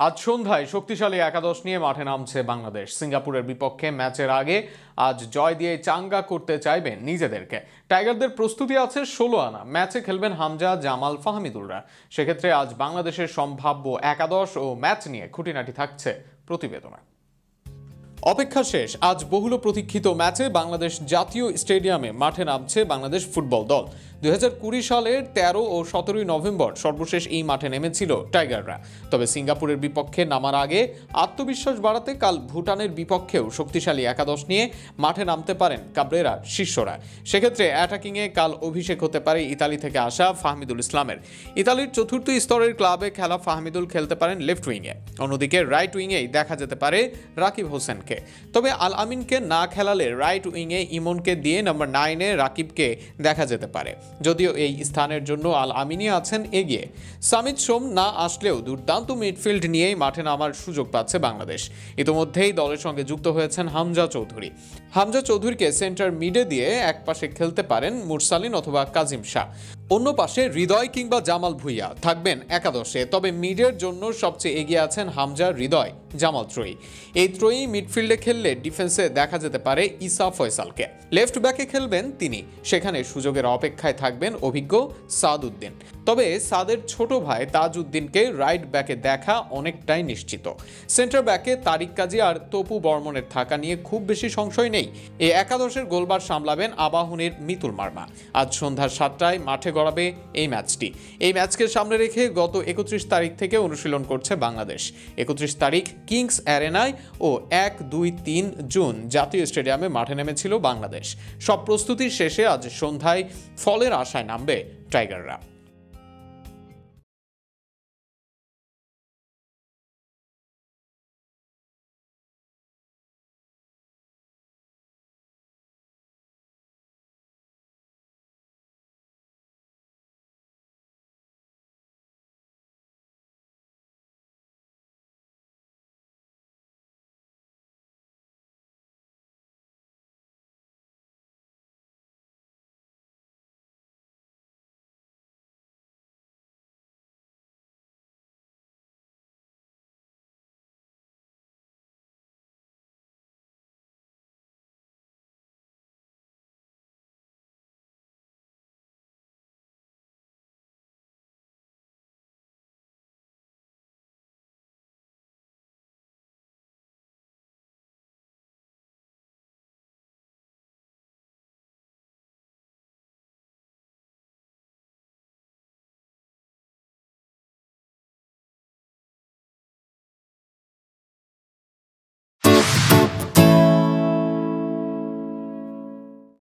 আজ সন্ধ্যায় শক্তিশালী একাদশ নিয়ে মাঠে নামছে বাংলাদেশ। সিঙ্গাপুরের বিপক্ষে ম্যাচের আগে আজ জয় দিয়ে চাঙ্গা করতে চাইবেন নিজেদেরকে। টাইগারদের প্রস্তুতি আছে 16 আনা। ম্যাচে খেলবেন হামজা, জামাল, ফাহমিদুলরা। সেক্ষেত্রে আজ বাংলাদেশের সম্ভাব্য একাদশ ও ম্যাচ নিয়ে খুঁটিনাটি থাকছে প্রতিবেদনে। অপেক্ষা শেষ। আজ বহুল প্রতীক্ষিত ম্যাচে বাংলাদেশ জাতীয় স্টেডিয়ামে মাঠে নামছে বাংলাদেশ ফুটবল দল। 2020 সালের 13 ও 17 নভেম্বর সর্বশেষ এই মাঠে নেমেছিল টাইগাররা। তবে সিঙ্গাপুরের বিপক্ষে নামার আগে আত্মবিশ্বাস বাড়াতে কাল ভুটানের বিপক্ষেও শক্তিশালী একাদশ নিয়ে মাঠে নামতে পারেন কাবরেরা শিষ্যরা। সেক্ষেত্রে অ্যাটাকিংয়ে কাল অভিষেক হতে পারে ইতালি থেকে আসা ফাহমিদুল ইসলামের। ইতালির চতুর্থ স্তরের ক্লাবে খেলা ফাহমিদুল খেলতে পারেন লেফট উইংয়ে। অন্যদিকে রাইট উইংয়েই দেখা যেতে পারে রাকিব হোসেনকে। তবে আল আমিনকে না খেলালে রাইট উইংয়ে ইমনকে দিয়ে নম্বর 9-এ রাকিবকে দেখা যেতে পারে। যদিও এই স্থানের জন্য আল আমিনই আছেন এগিয়ে। সামিদ সোম না আসলেও দুর্দান্ত মিডফিল্ড নিয়েই মাঠে নামার সুযোগ পাচ্ছে বাংলাদেশ। ইতোমধ্যেই দলের সঙ্গে যুক্ত হয়েছেন হামজা চৌধুরী। হামজা চৌধুরীকে সেন্টার মিডে দিয়ে এক পাশে খেলতে পারেন মুরসালিন অথবা কাজিম শাহ। অন্য পাশে হৃদয় কিংবা জামাল ভুঁইয়া থাকবেন একাদশে। তবে মিডের জন্য সবচেয়ে এগিয়ে আছেন হামজা, হৃদয়, জামাল ত্রয়ী। এই ত্রয়ী মিডফিল্ডে খেললে ডিফেন্সে দেখা যেতে পারে ইসা ফয়সালকে। লেফট ব্যাকে খেলবেন তিনি। সেখানে সুযোগের অপেক্ষায় থাকবেন অভিজ্ঞ সাদ উদ্দিন। তবে সাদের ছোট ভাই তাজ উদ্দিনকে রাইট ব্যাকে দেখা অনেকটাই নিশ্চিত। সেন্টার ব্যাকে তারিক কাজী আর তপু বর্মনের থাকা নিয়ে খুব বেশি সংশয় নেই। এই একাদশের গোলবার সামলাবেন আবাহনীর মিতুল মার্মা। আজ সন্ধ্যা 7টায় মাঠে গড়াবে এই ম্যাচটি। এই ম্যাচকে সামনে রেখে গত 31 তারিখ থেকে অনুশীলন করছে বাংলাদেশ। 31 তারিখ কিংস অ্যারেনায় ও 1, 2, 3 জুন জাতীয় স্টেডিয়ামে মাঠে নেমেছিল বাংলাদেশ। সব প্রস্তুতি শেষে আজ সন্ধ্যায় ফলের আশায় নামবে টাইগাররা।